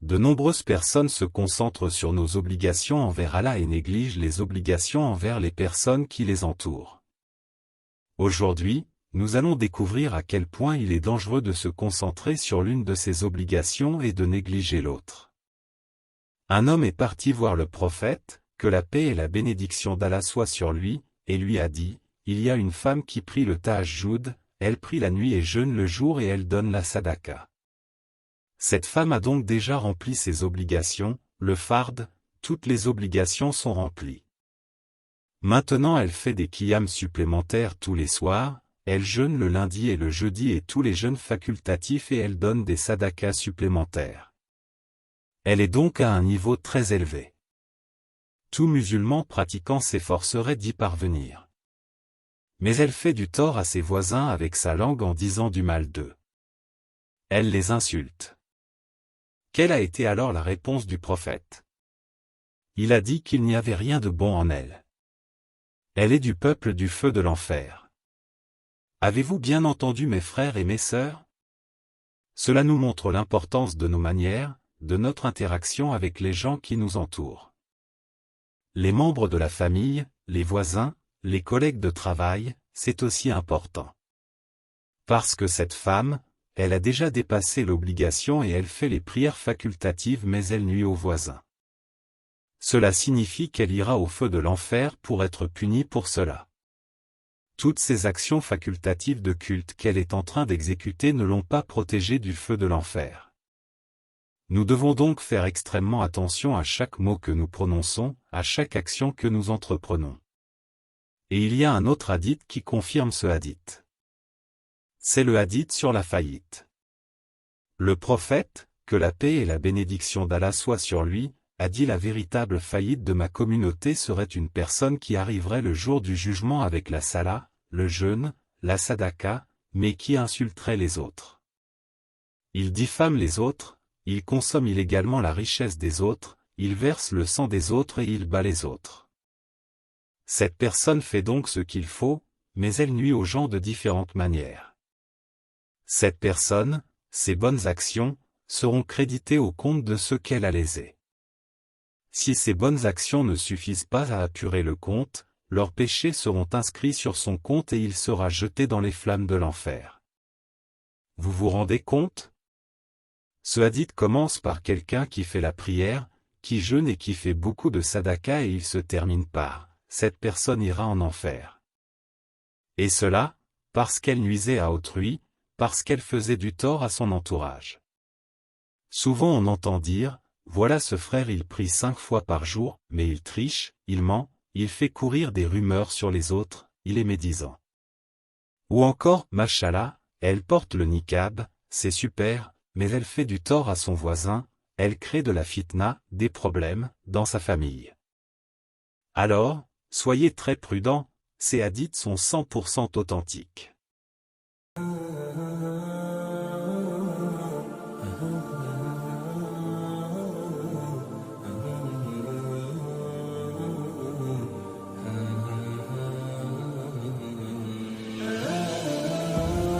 De nombreuses personnes se concentrent sur nos obligations envers Allah et négligent les obligations envers les personnes qui les entourent. Aujourd'hui, nous allons découvrir à quel point il est dangereux de se concentrer sur l'une de ces obligations et de négliger l'autre. Un homme est parti voir le prophète, que la paix et la bénédiction d'Allah soient sur lui, et lui a dit, « Il y a une femme qui prie le tahajjud, elle prie la nuit et jeûne le jour et elle donne la sadaqa. » Cette femme a donc déjà rempli ses obligations, le fard, toutes les obligations sont remplies. Maintenant elle fait des qiyams supplémentaires tous les soirs, elle jeûne le lundi et le jeudi et tous les jeûnes facultatifs et elle donne des sadaqas supplémentaires. Elle est donc à un niveau très élevé. Tout musulman pratiquant s'efforcerait d'y parvenir. Mais elle fait du tort à ses voisins avec sa langue en disant du mal d'eux. Elle les insulte. Quelle a été alors la réponse du prophète? Il a dit qu'il n'y avait rien de bon en elle. Elle est du peuple du feu de l'enfer. Avez-vous bien entendu mes frères et mes sœurs? Cela nous montre l'importance de nos manières, de notre interaction avec les gens qui nous entourent. Les membres de la famille, les voisins, les collègues de travail, c'est aussi important. Parce que cette femme, elle a déjà dépassé l'obligation et elle fait les prières facultatives mais elle nuit aux voisins. Cela signifie qu'elle ira au feu de l'enfer pour être punie pour cela. Toutes ces actions facultatives de culte qu'elle est en train d'exécuter ne l'ont pas protégée du feu de l'enfer. Nous devons donc faire extrêmement attention à chaque mot que nous prononçons, à chaque action que nous entreprenons. Et il y a un autre hadith qui confirme ce hadith. C'est le hadith sur la faillite. Le prophète, que la paix et la bénédiction d'Allah soient sur lui, a dit la véritable faillite de ma communauté serait une personne qui arriverait le jour du jugement avec la salat, le jeûne, la sadaqa, mais qui insulterait les autres. Il diffame les autres, il consomme illégalement la richesse des autres, il verse le sang des autres et il bat les autres. Cette personne fait donc ce qu'il faut, mais elle nuit aux gens de différentes manières. Cette personne, ses bonnes actions, seront créditées au compte de ceux qu'elle a lésés. Si ces bonnes actions ne suffisent pas à apurer le compte, leurs péchés seront inscrits sur son compte et il sera jeté dans les flammes de l'enfer. Vous vous rendez compte? Ce hadith commence par quelqu'un qui fait la prière, qui jeûne et qui fait beaucoup de sadaqa et il se termine par « cette personne ira en enfer ». Et cela, parce qu'elle nuisait à autrui, parce qu'elle faisait du tort à son entourage. Souvent on entend dire, voilà ce frère il prie 5 fois par jour, mais il triche, il ment, il fait courir des rumeurs sur les autres, il est médisant. Ou encore, mashallah, elle porte le niqab, c'est super, mais elle fait du tort à son voisin, elle crée de la fitna, des problèmes, dans sa famille. Alors, soyez très prudents, ces hadiths sont 100% authentiques.